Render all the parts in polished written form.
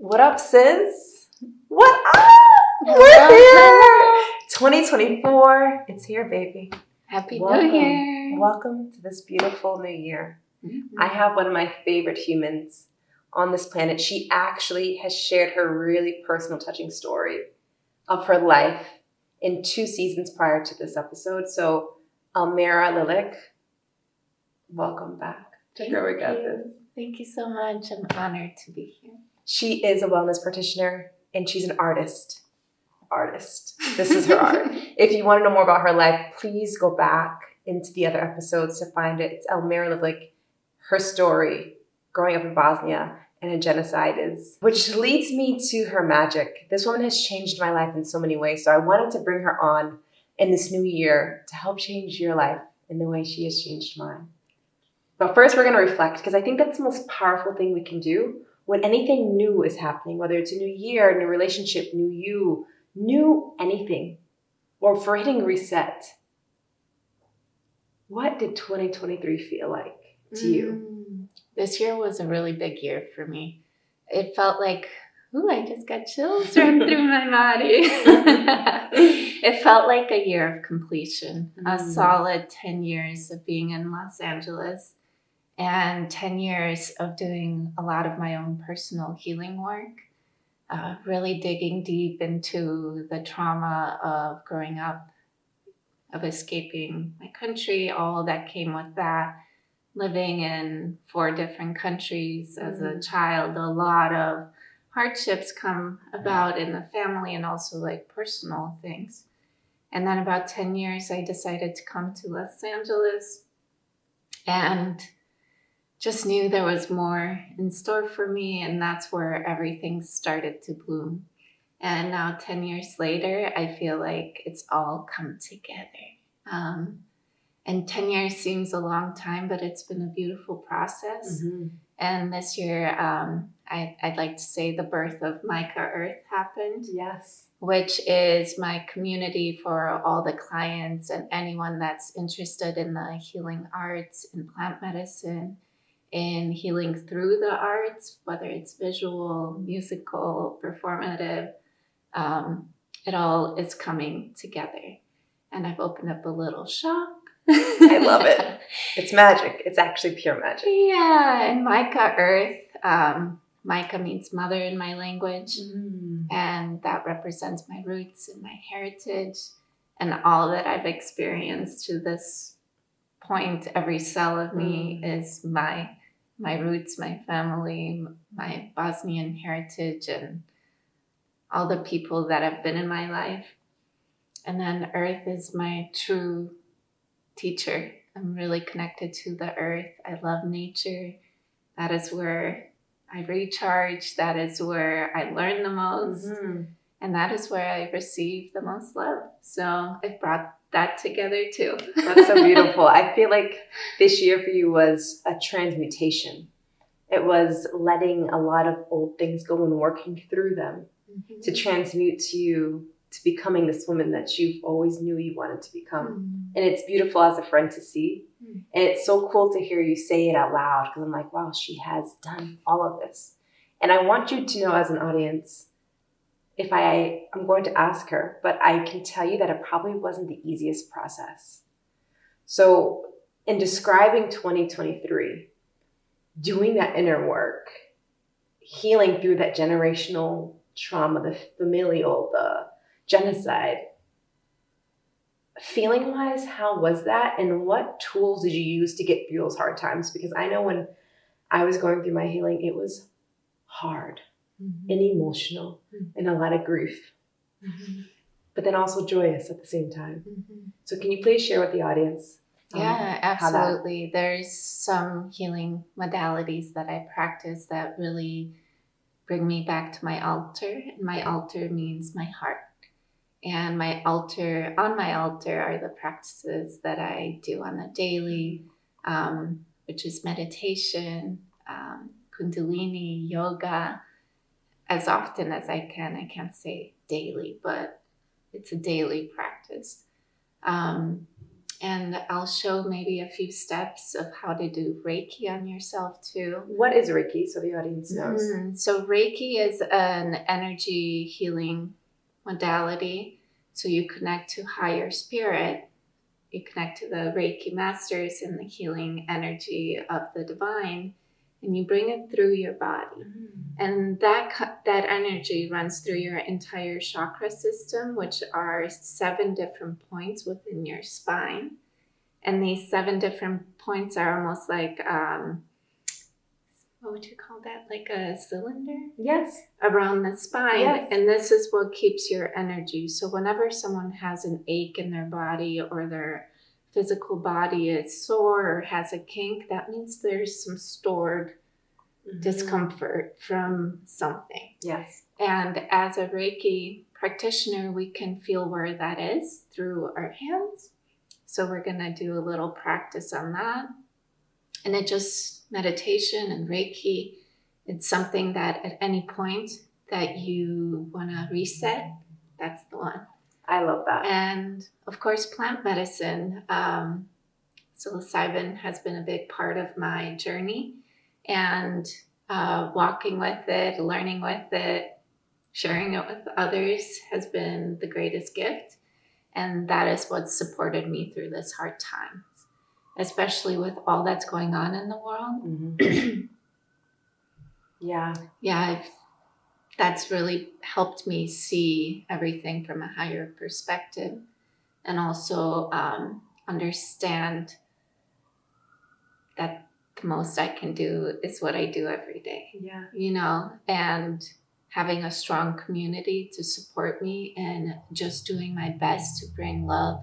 What up, sis? What up? We're here. 2024. It's here, baby. Happy New Year. Welcome to this beautiful new year. Mm-hmm. I have one of my favorite humans on this planet. She actually has shared her really personal, touching story of her life in 2 seasons prior to this episode. So, Elmira Lilic, welcome back to Girl We Got This. Thank you so much. I'm honored to be here. She is a wellness practitioner and she's an artist. This is her art. If you want to know more about her life, please go back into the other episodes to find it. It's Elmira Lilic, her story growing up in Bosnia and a genocide which leads me to her magic. This woman has changed my life in so many ways. So I wanted to bring her on in this new year to help change your life in the way she has changed mine. But first we're going to reflect, because I think that's the most powerful thing we can do when anything new is happening, whether it's a new year, new relationship, new you, new anything, or for hitting reset. What did 2023 feel like to you? This year was a really big year for me. It felt like, I just got chills run through my body. It felt like a year of completion, a solid 10 years of being in Los Angeles and 10 years of doing a lot of my own personal healing work, really digging deep into the trauma of growing up, of escaping my country, all that came with that. Living in 4 different countries as a child, a lot of hardships come about in the family and also like personal things. And then about 10 years, I decided to come to Los Angeles and just knew there was more in store for me. And that's where everything started to bloom. And now 10 years later, I feel like it's all come together. And 10 years seems a long time, but it's been a beautiful process. And this year, I'd like to say the birth of Micah Earth happened. Yes. Which is my community for all the clients and anyone that's interested in the healing arts, in plant medicine, in healing through the arts, whether it's visual, musical, performative. It all is coming together. And I've opened up a little shop. I love it. It's magic. It's actually pure magic. Yeah, and Micah Earth. Micah means mother in my language. And that represents my roots and my heritage and all that I've experienced to this point. Every cell of me is my roots, my family, my Bosnian heritage, and all the people that have been in my life. And then Earth is my true teacher. I'm really connected to the earth. I love nature. That is where I recharge. That is where I learn the most. And that is where I receive the most love. So I brought that together too. That's so beautiful. I feel like this year for you was a transmutation. It was letting a lot of old things go and working through them to transmute you to becoming this woman that you've always knew you wanted to become. And it's beautiful as a friend to see. And it's so cool to hear you say it out loud, because I'm like, wow, she has done all of this. And I want you to know as an audience, I'm going to ask her, but I can tell you that it probably wasn't the easiest process. So in describing 2023, doing that inner work, healing through that generational trauma, the familial, the genocide, feeling wise, how was that? And what tools did you use to get through those hard times? Because I know when I was going through my healing, it was hard and emotional and a lot of grief, but then also joyous at the same time. So can you please share with the audience? Yeah, absolutely. There's some healing modalities that I practice that really bring me back to my altar. And my altar means my heart. And on my altar are the practices that I do on the daily, which is meditation, Kundalini, yoga, as often as I can. I can't say daily, but it's a daily practice. And I'll show maybe a few steps of how to do Reiki on yourself too. What is Reiki, so the audience knows? So Reiki is an energy healing modality. So you connect to higher spirit, you connect to the Reiki masters and the healing energy of the divine, and you bring it through your body. And that energy runs through your entire chakra system, which are 7 different points within your spine. And these 7 different points are almost like, what would you call that? Like a cylinder? Yes. Around the spine. Yes. And this is what keeps your energy. So whenever someone has an ache in their body or their physical body is sore or has a kink, that means there's some stored discomfort from something. Yes. And as a Reiki practitioner, we can feel where that is through our hands. So we're going to do a little practice on that. And it just, meditation and Reiki, it's something that at any point that you want to reset, that's the one. I love that. And of course, plant medicine. Psilocybin has been a big part of my journey. And walking with it, learning with it, sharing it with others has been the greatest gift. And that is what supported me through this hard time, especially with all that's going on in the world. Yeah, that's really helped me see everything from a higher perspective, and also understand that the most I can do is what I do every day. Yeah. You know, and having a strong community to support me and just doing my best to bring love,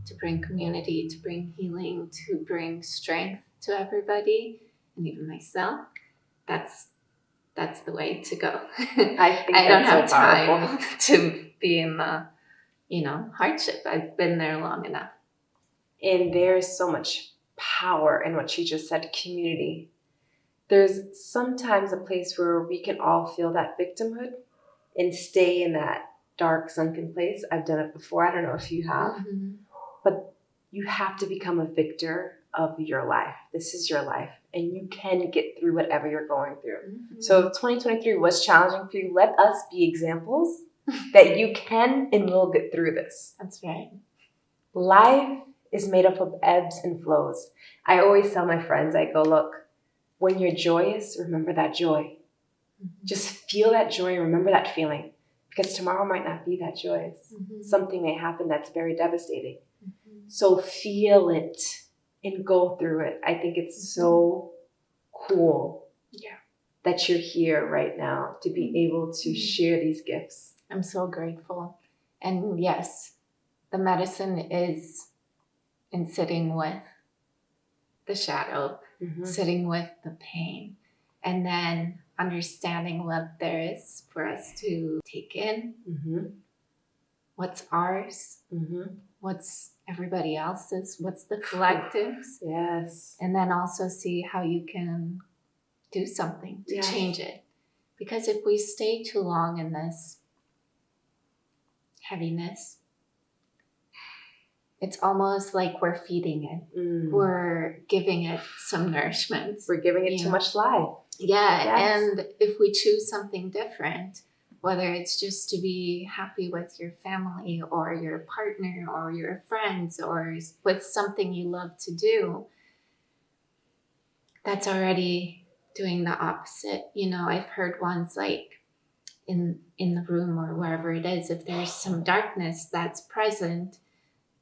to bring community, to bring healing, to bring strength to everybody and even myself. That's the way to go. I think I don't have so time to be in the, hardship. I've been there long enough. And there's so much power in what she just said, community. There's sometimes a place where we can all feel that victimhood and stay in that dark, sunken place. I've done it before. I don't know if you have. But you have to become a victor of your life. This is your life. And you can get through whatever you're going through. So if 2023 was challenging for you, let us be examples that you can and will get through this. That's right. Life is made up of ebbs and flows. I always tell my friends, I go, look, when you're joyous, remember that joy. Just feel that joy and remember that feeling. Because tomorrow might not be that joyous. Something may happen that's very devastating. So feel it and go through it. I think it's so cool that you're here right now to be able to share these gifts. I'm so grateful. And yes, the medicine is in sitting with the shadow, sitting with the pain, and then understanding what there is for us to take in, what's ours, what's everybody else's, what's the collective's. Yes. And then also see how you can do something to change it. Because if we stay too long in this heaviness, it's almost like we're feeding it. We're giving it some nourishment. We're giving it too much life. Yeah, and if we choose something different, whether it's just to be happy with your family or your partner or your friends or with something you love to do, that's already doing the opposite. I've heard ones like in the room or wherever it is, if there's some darkness that's present,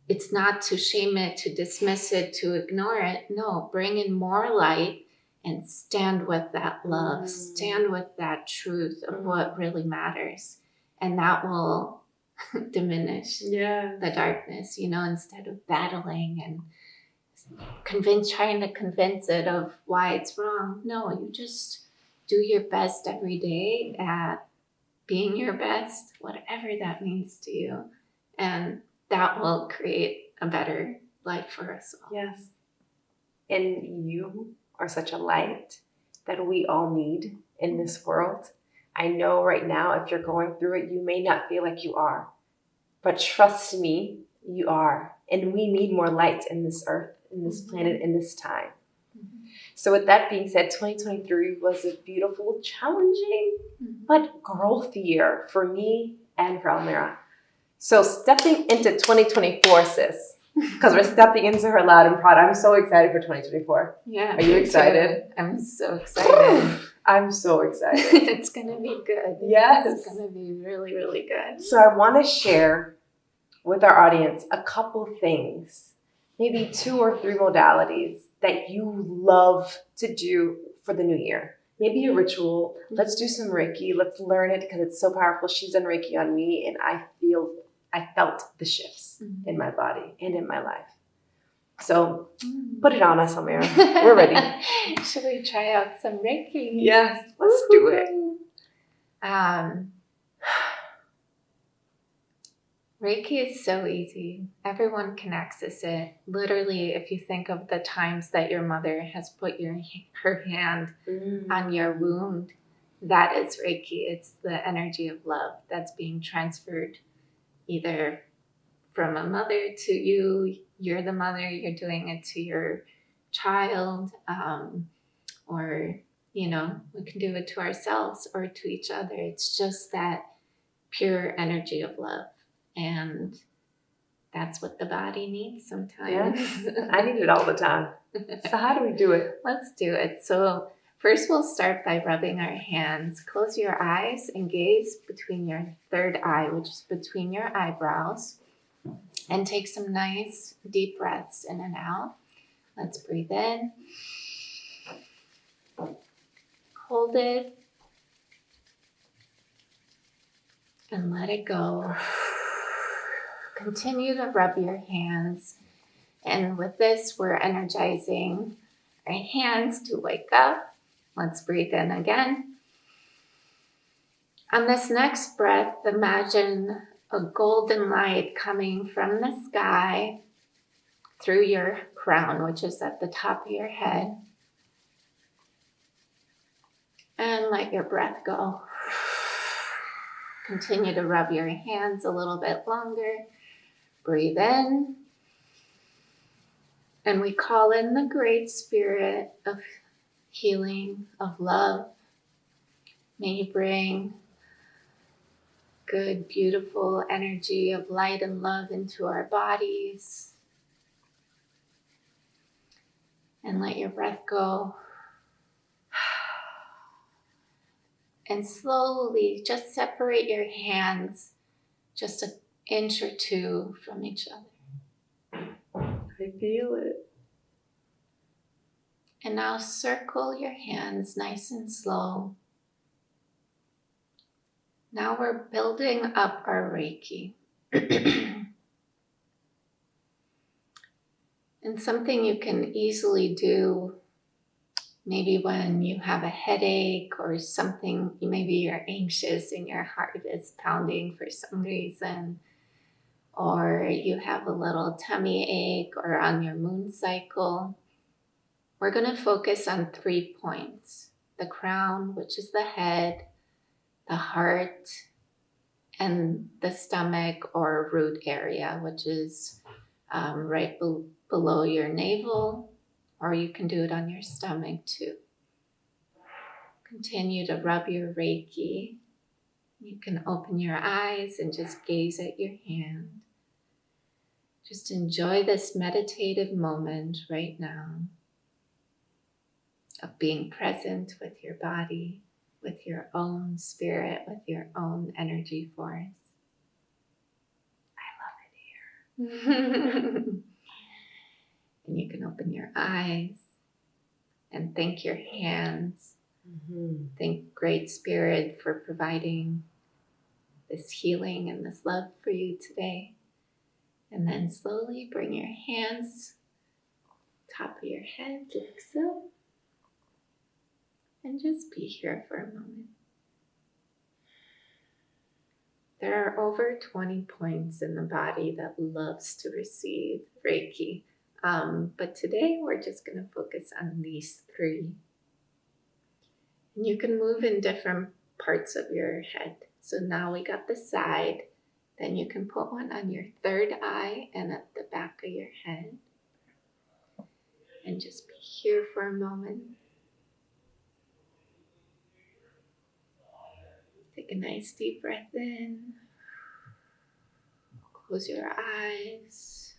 it's not to shame it, to dismiss it, to ignore it. No, bring in more light and stand with that love, stand with that truth of what really matters. And that will diminish the darkness, instead of battling and trying to convince it of why it's wrong. No, you just do your best every day at being your best, whatever that means to you. And that will create a better life for us all. Yes. And you are such a light that we all need in this world. I know right now, if you're going through it, you may not feel like you are. But trust me, You are. And we need more light in this earth, in this planet, in this time. So with that being said, 2023 was a beautiful, challenging, but growth year for me and for Elmira. So stepping into 2024, sis, because we're stepping into her loud and proud. I'm so excited for 2024. Yeah. Are you excited? Too. I'm so excited. I'm so excited. It's going to be good. Yes. It's going to be really, really good. So I want to share with our audience a couple things, maybe 2 or 3 modalities that you love to do for the new year. Maybe a ritual. Let's do some Reiki. Let's learn it because it's so powerful. She's done Reiki on me, and I felt the shifts in my body and in my life. So put it on us, Elmira. We're ready. Should we try out some Reiki? Yes, let's do it. Reiki is so easy. Everyone can access it. Literally, if you think of the times that your mother has put her hand on your wound, that is Reiki. It's the energy of love that's being transferred either from a mother to you. You're the mother, you're doing it to your child, or, we can do it to ourselves or to each other. It's just that pure energy of love. And that's what the body needs sometimes. Yes, I need it all the time. So how do we do it? Let's do it. So first we'll start by rubbing our hands. Close your eyes and gaze between your third eye, which is between your eyebrows. And take some nice deep breaths in and out. Let's breathe in. Hold it. And let it go. Continue to rub your hands. And with this, we're energizing our hands to wake up. Let's breathe in again. On this next breath, imagine a golden light coming from the sky through your crown, which is at the top of your head. And let your breath go. Continue to rub your hands a little bit longer. Breathe in. And we call in the great spirit of healing, of love. May you bring good, beautiful energy of light and love into our bodies. And let your breath go. And slowly just separate your hands just an inch or 2 from each other. I feel it. And now circle your hands nice and slow. Now we're building up our Reiki. And something you can easily do, maybe when you have a headache or something, maybe you're anxious and your heart is pounding for some reason, or you have a little tummy ache or on your moon cycle, we're going to focus on 3 points. The crown, which is the head, the heart, and the stomach or root area, which is right below your navel, or you can do it on your stomach too. Continue to rub your Reiki. You can open your eyes and just gaze at your hand. Just enjoy this meditative moment right now of being present with your body, with your own spirit, with your own energy force. I love it here. And you can open your eyes and thank your hands. Thank Great Spirit for providing this healing and this love for you today. And then slowly bring your hands top of your head like so. And just be here for a moment. There are over 20 points in the body that loves to receive Reiki. But today we're just going to focus on these 3. And you can move in different parts of your head. So now we got the side, Then you can put one on your third eye and at the back of your head. And just be here for a moment. Take a nice deep breath in. Close your eyes.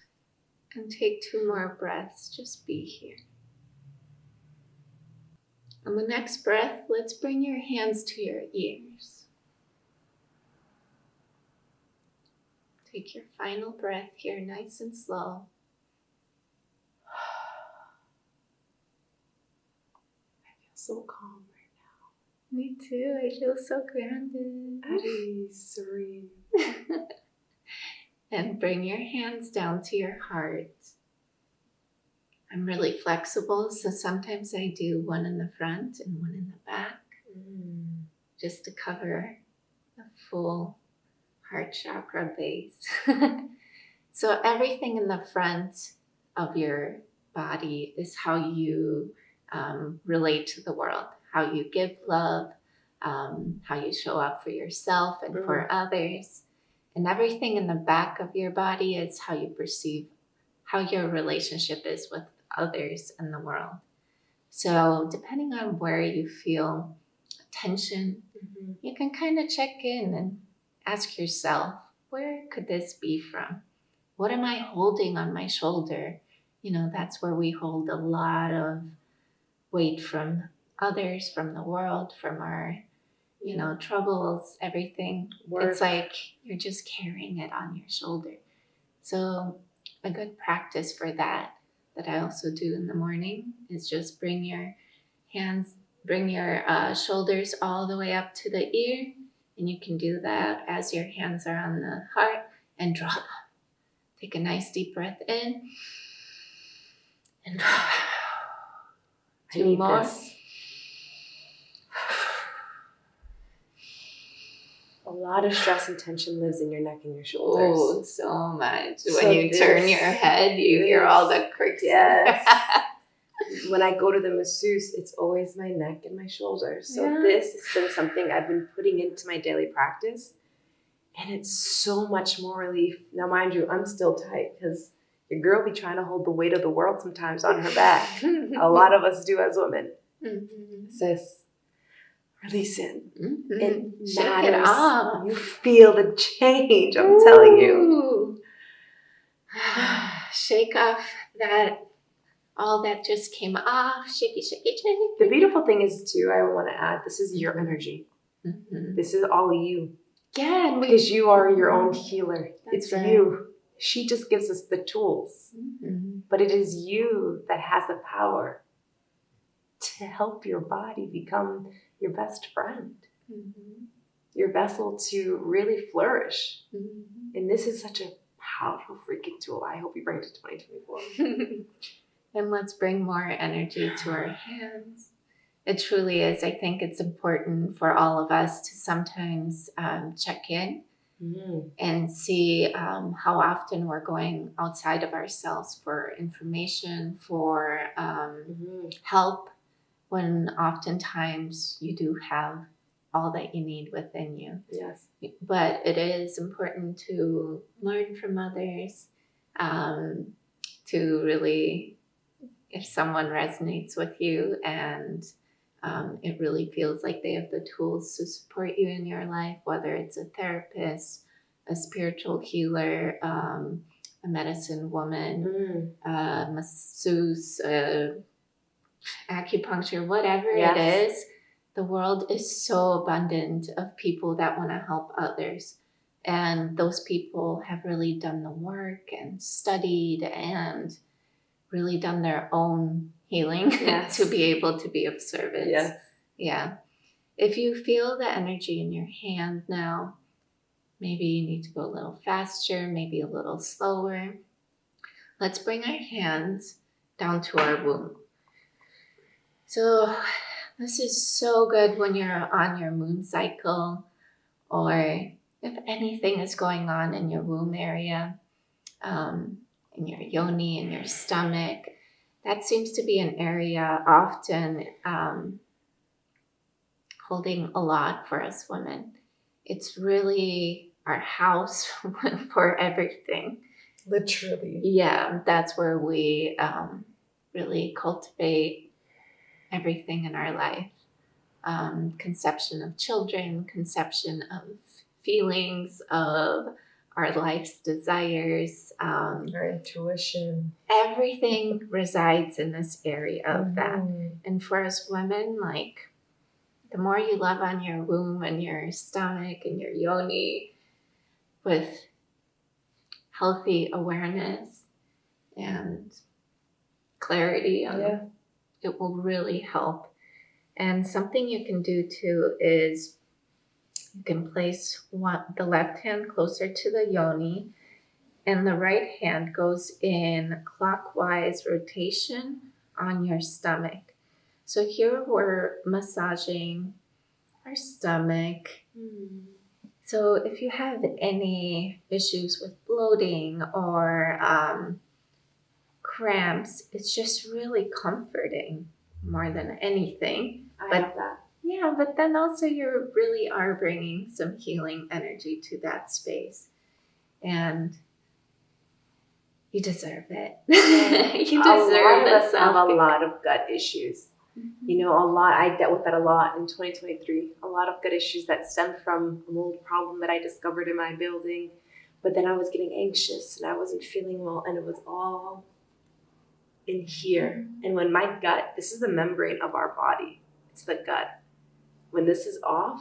And take 2 more breaths. Just be here. On the next breath, let's bring your hands to your ears. Take your final breath here, nice and slow. So calm right now. Me too. I feel so grounded. At ease, serene. And bring your hands down to your heart. I'm really flexible, so sometimes I do one in the front and one in the back, just to cover the full heart chakra base. So everything in the front of your body is how you relate to the world, how you give love, how you show up for yourself and for others. And everything in the back of your body is how you perceive how your relationship is with others in the world. So depending on where you feel tension, you can kind of check in and ask yourself, where could this be from? What am I holding on my shoulder? That's where we hold a lot of weight from others, from the world, from our, troubles, everything. It's like you're just carrying it on your shoulder. So a good practice for that I also do in the morning is just bring your shoulders all the way up to the ear. And you can do that as your hands are on the heart and drop. Take a nice deep breath in and drop. 2 more. A lot of stress and tension lives in your neck and your shoulders. Oh, so much. When you turn your head, you hear all the creaks. Yes. When I go to the masseuse, it's always my neck and my shoulders. So this has been something I've been putting into my daily practice. And it's so much more relief. Now, mind you, I'm still tight because your girl be trying to hold the weight of the world sometimes on her back. A lot of us do as women. Sis, release it. It Shake matters. it off. You feel the change, I'm telling you. Shake off all that just came off. Shaky, shaky, shaky. The beautiful thing is, too, I want to add, this is your energy. This is all you. Yeah. Because you are your own healer. That's it's right. you. She just gives us the tools. But it is you that has the power to help your body become your best friend. Your vessel to really flourish. And this is such a powerful freaking tool. I hope you bring it to 2024. And let's bring more energy to our hands. It truly is. I think it's important for all of us to sometimes check in and see how often we're going outside of ourselves for information, for help, when oftentimes you do have all that you need within you. Yes. But it is important to learn from others, to really, if someone resonates with you and it really feels like they have the tools to support you in your life, whether it's a therapist, a spiritual healer, a medicine woman, a masseuse, acupuncture, whatever it is, the world is so abundant of people that want to help others. And those people have really done the work and studied and really done their own healing to be able to be of service. Yes. Yeah. If you feel the energy in your hand now, maybe you need to go a little faster, maybe a little slower. Let's bring our hands down to our womb. So this is so good when you're on your moon cycle, or if anything is going on in your womb area, in your yoni, in your stomach. That seems to be an area often holding a lot for us women. It's really our house for everything. Literally. Yeah, that's where we really cultivate everything in our life. Conception of children, conception of feelings, of our life's desires. Our intuition. Everything resides in this area of that. Mm-hmm. And for us women, like, the more you love on your womb and your stomach and your yoni with healthy awareness and clarity, it will really help. And something you can do too is you can place the left hand closer to the yoni, and the right hand goes in clockwise rotation on your stomach. So here we're massaging our stomach. So if you have any issues with bloating or cramps, it's just really comforting more than anything. I have that. Yeah, but then also you really are bringing some healing energy to that space. And you deserve it. You deserve this. I have a lot of gut issues. You know, I dealt with that a lot in 2023. A lot of gut issues that stemmed from a mold problem that I discovered in my building. But then I was getting anxious and I wasn't feeling well, and it was all in here. And when my gut, this is the membrane of our body. It's the gut. When this is off,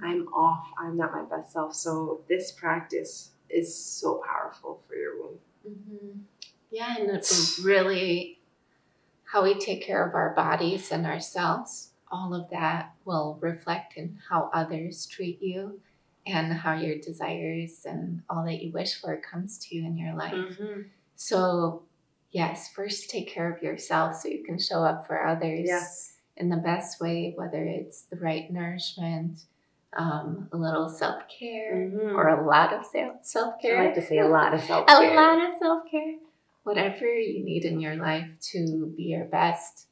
I'm off. I'm not my best self. So this practice is so powerful for your womb. Yeah, and it's really how we take care of our bodies and ourselves. All of that will reflect in how others treat you and how your desires and all that you wish for comes to you in your life. So yes, first take care of yourself so you can show up for others in the best way, whether it's the right nourishment, a little self-care, or a lot of self-care. I like to say a lot of self-care. A lot of self-care. Whatever you need in your life to be your best,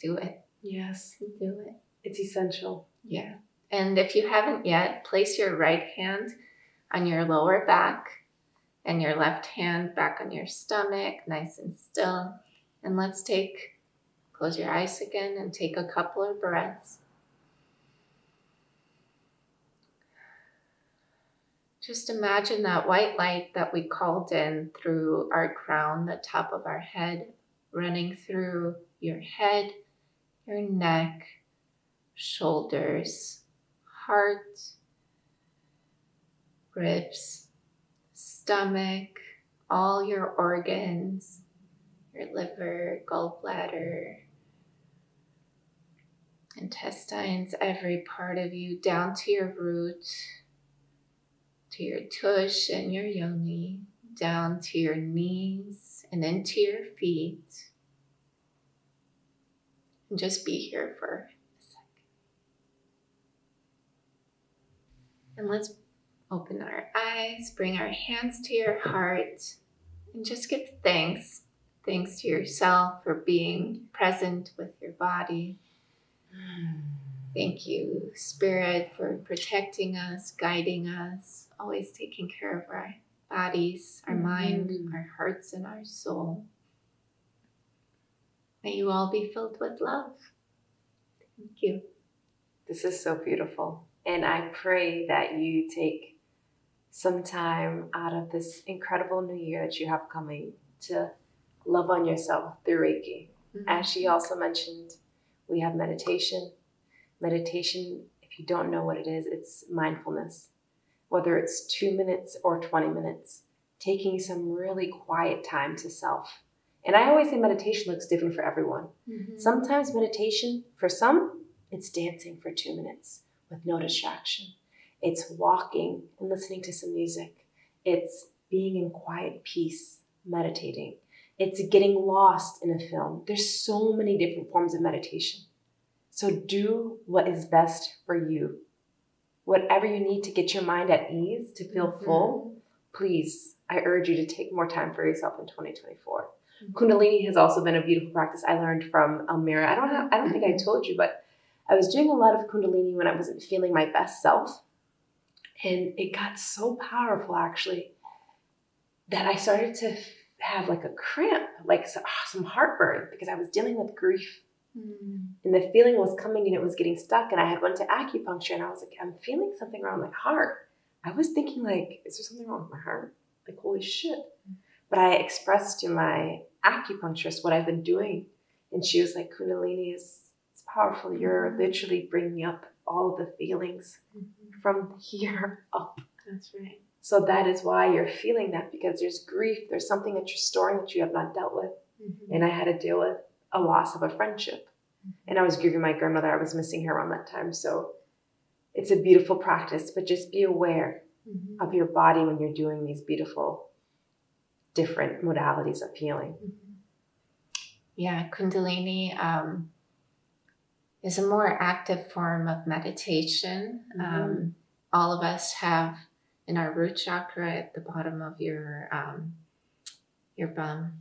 do it. Yes. Do it. It's essential. Yeah. And if you haven't yet, place your right hand on your lower back and your left hand back on your stomach, nice and still. And let's close your eyes again and take a couple of breaths. Just imagine that white light that we called in through our crown, the top of our head, running through your head, your neck, shoulders, heart, ribs, stomach, all your organs, your liver, gallbladder, intestines, every part of you, down to your root, to your tush and your yoni, down to your knees and into your feet. And just be here for a second. And let's open our eyes, bring our hands to your heart, and just give thanks. Thanks to yourself for being present with your body. Thank you, Spirit, for protecting us, guiding us, always taking care of our bodies, our mind, our hearts, and our soul. May you all be filled with love. Thank you. This is so beautiful. And I pray that you take some time out of this incredible new year that you have coming to love on yourself through Reiki. As she also mentioned, we have meditation. Meditation, if you don't know what it is, it's mindfulness. Whether it's 2 minutes or 20 minutes, taking some really quiet time to self. And I always say meditation looks different for everyone. Sometimes meditation, for some, it's dancing for 2 minutes with no distraction. It's walking and listening to some music. It's being in quiet peace, meditating. It's getting lost in a film. There's so many different forms of meditation. So do what is best for you. Whatever you need to get your mind at ease, to feel full, please, I urge you to take more time for yourself in 2024. Kundalini has also been a beautiful practice I learned from Elmira. I don't think I told you, but I was doing a lot of Kundalini when I wasn't feeling my best self. And it got so powerful, actually, that I started to have like a cramp, like some heartburn, because I was dealing with grief. And the feeling was coming and it was getting stuck. And I had went to acupuncture and I was like, I'm feeling something around my heart. I was thinking like, is there something wrong with my heart? Like, holy shit. But I expressed to my acupuncturist what I've been doing. And she was like, Kundalini it's powerful. You're literally bringing up all of the feelings from here up. That's right. So that is why you're feeling that, because there's grief. There's something that you're storing that you have not dealt with. And I had to deal with a loss of a friendship. And I was grieving my grandmother. I was missing her around that time. So it's a beautiful practice, but just be aware of your body when you're doing these beautiful, different modalities of healing. Yeah, Kundalini is a more active form of meditation. All of us have in our root chakra at the bottom of your bum,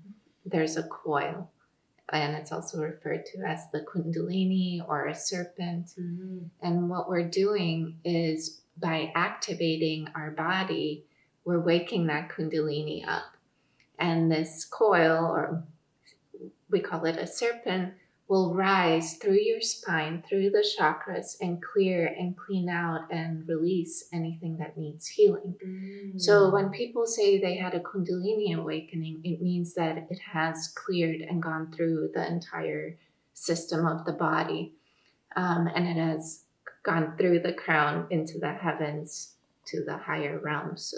there's a coil. And it's also referred to as the Kundalini or a serpent. And what we're doing is by activating our body, we're waking that Kundalini up. And this coil, or we call it a serpent, will rise through your spine, through the chakras, and clear and clean out and release anything that needs healing. So when people say they had a Kundalini awakening, it means that it has cleared and gone through the entire system of the body. And it has gone through the crown into the heavens to the higher realms.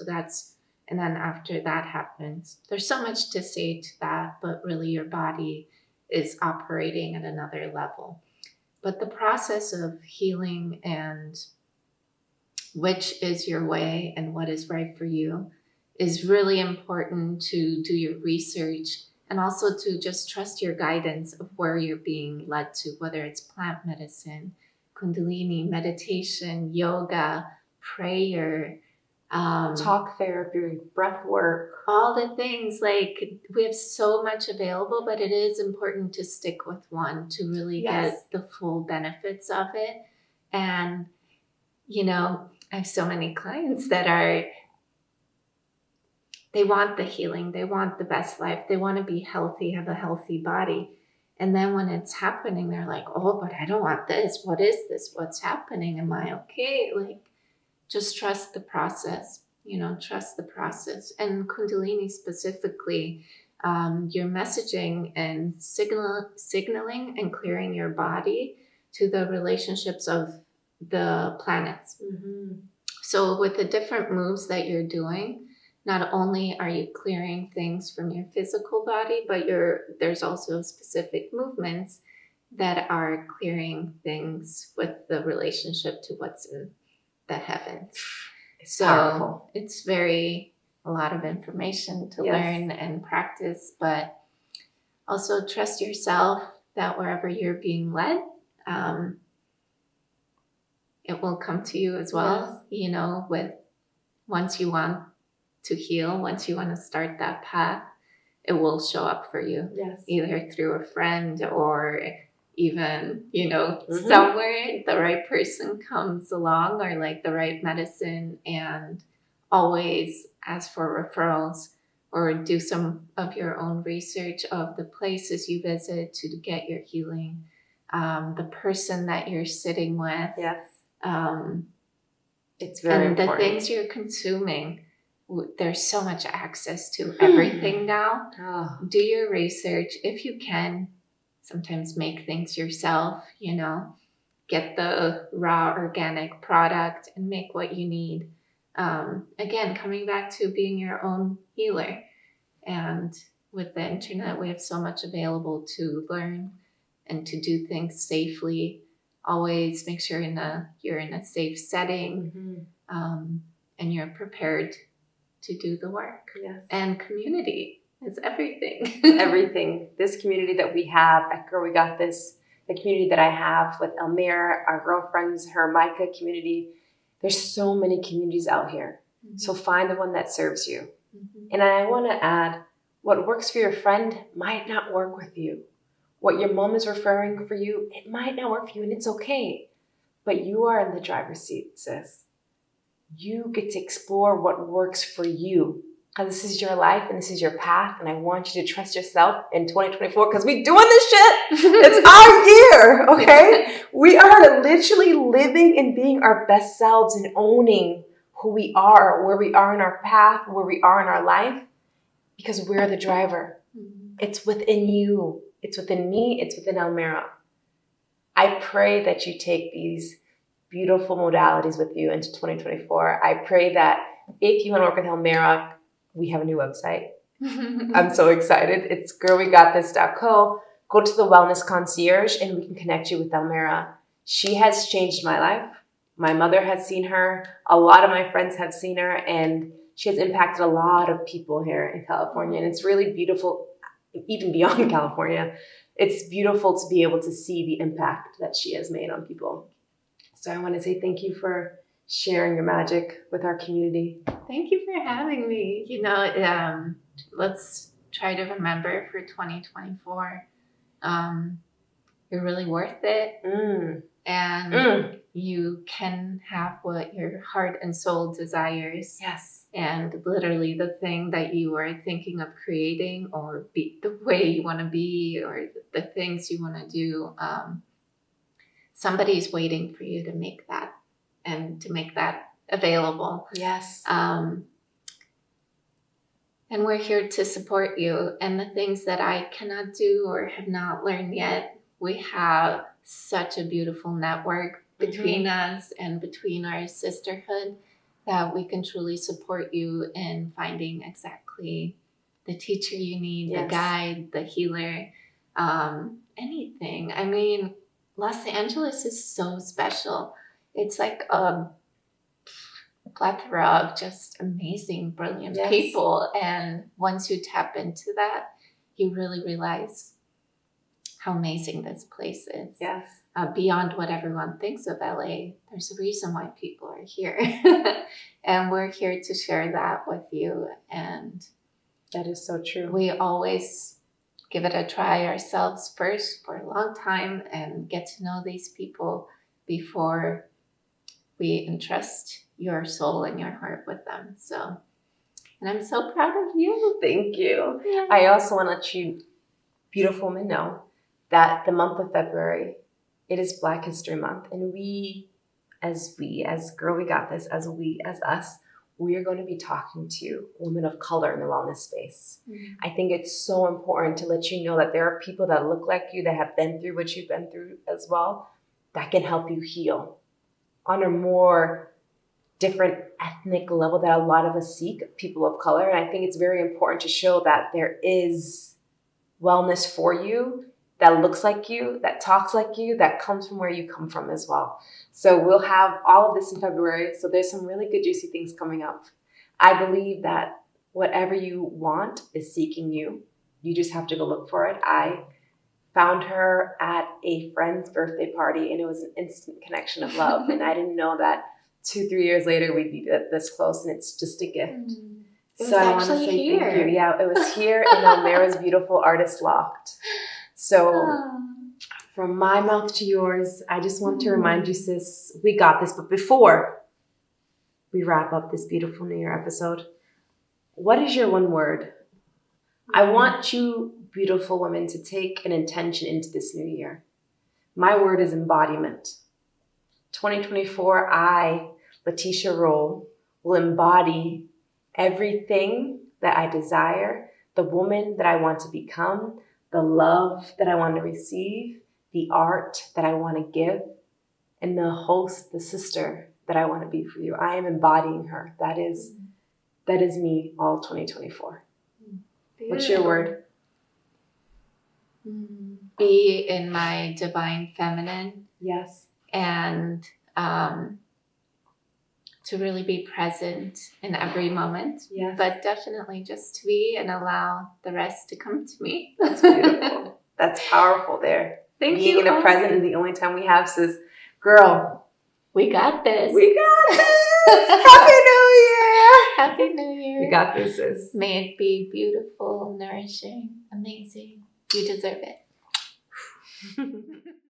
And then after that happens, there's so much to say to that, but really your body is operating at another level. But the process of healing and which is your way and what is right for you is really important to do your research and also to just trust your guidance of where you're being led to, whether it's plant medicine, Kundalini, meditation, yoga, prayer, talk therapy, breath work, all the things. Like, we have so much available, but it is important to stick with one to really get the full benefits of it. And, you know, I have so many clients that they want the healing, they want the best life, they want to be healthy, have a healthy body. And then when it's happening, they're like, oh, but I don't want this. What is this? What's happening? Am I okay? Like, just trust the process, trust the process. And Kundalini specifically, you're messaging and signaling and clearing your body to the relationships of the planets. So with the different moves that you're doing, not only are you clearing things from your physical body, but there's also specific movements that are clearing things with the relationship to what's in the heavens. It's powerful. It's a lot of information to learn and practice, but also trust yourself that wherever you're being led, it will come to you as well. With once you want to heal, once you want to start that path, it will show up for you. Either through a friend or even, somewhere the right person comes along, or like the right medicine. And always ask for referrals or do some of your own research of the places you visit to get your healing, the person that you're sitting with. It's very important. And the things you're consuming. There's so much access to everything now. Do your research if you can. Sometimes make things yourself, get the raw organic product and make what you need. Again, coming back to being your own healer. And with the internet, we have so much available to learn and to do things safely. Always make sure you're in a safe setting, and you're prepared to do the work. And community is everything. Everything. This community that we have at Girl We Got This, the community that I have with Elmira, our girlfriends, her Micah community, there's so many communities out here. So find the one that serves you. And I want to add, what works for your friend might not work with you. What your mom is referring for you, it might not work for you, and it's okay. But you are in the driver's seat, sis. you get to explore what works for you. Because this is your life and this is your path. And I want you to trust yourself in 2024 because we're doing this shit. It's our year, okay? We are literally living and being our best selves and owning who we are, where we are in our path, where we are in our life, because we're the driver. It's within you. It's within me. It's within Elmira. I pray that you take these beautiful modalities with you into 2024. I pray that if you want to work with Elmira, we have a new website. I'm so excited. It's girlwegotthis.co. Go to the Wellness Concierge and we can connect you with Elmira. She has changed my life. My mother has seen her. A lot of my friends have seen her, and she has impacted a lot of people here in California. And it's really beautiful, even beyond California. It's beautiful to be able to see the impact that she has made on people. So I want to say thank you for sharing your magic with our community. Thank you for having me. Let's try to remember for 2024, you're really worth it. And you can have what your heart and soul desires. Yes. And literally the thing that you are thinking of creating, or be the way you want to be, or the things you want to do, somebody's waiting for you to make that and to make that available. Yes. And we're here to support you. And the things that I cannot do or have not learned yet, we have such a beautiful network between us and between our sisterhood that we can truly support you in finding exactly the teacher you need, the guide, the healer, anything. I mean, Los Angeles is so special. It's like a plethora of just amazing, brilliant people. And once you tap into that, you really realize how amazing this place is. Yes. Beyond what everyone thinks of LA, there's a reason why people are here. And we're here to share that with you. And that is so true. We always give it a try ourselves first for a long time and get to know these people before we entrust your soul and your heart with them. So, and I'm so proud of you. Thank you. Yeah. I also want to let you beautiful women know that the month of February, it is Black History Month. And we, as Girl We Got This, as us, we are going to be talking to women of color in the wellness space. I think it's so important to let you know that there are people that look like you, that have been through what you've been through as well, that can help you heal on a more different ethnic level that a lot of us seek, people of color. And I think it's very important to show that there is wellness for you that looks like you, that talks like you, that comes from where you come from as well. So we'll have all of this in February. So there's some really good, juicy things coming up. I believe that whatever you want is seeking you. You just have to go look for it. I found her at a friend's birthday party, and it was an instant connection of love. And I didn't know that 2-3 years later we'd be this close, and it's just a gift. So I want to say thank you. Yeah, it was here in Elmira's beautiful artist loft. So from my mouth to yours, I just want to remind you, sis, we got this. But before we wrap up this beautiful New Year episode, what is your one word? I want you, beautiful women, to take an intention into this new year. My word is embodiment. 2024, I, Letitia Roll, will embody everything that I desire, the woman that I want to become, the love that I want to receive, the art that I want to give, and the host, the sister that I want to be for you. I am embodying her. That is me all 2024. Beautiful. What's your word? Be in my divine feminine. Yes. And to really be present in every moment. Yes. But definitely just to be and allow the rest to come to me. That's beautiful. That's powerful there. Thank Being you. in the present is the only time we have, sis. Girl. We got this. We got this. Happy New Year. Happy New Year. We got this, sis. May it be beautiful, nourishing, amazing. You deserve it.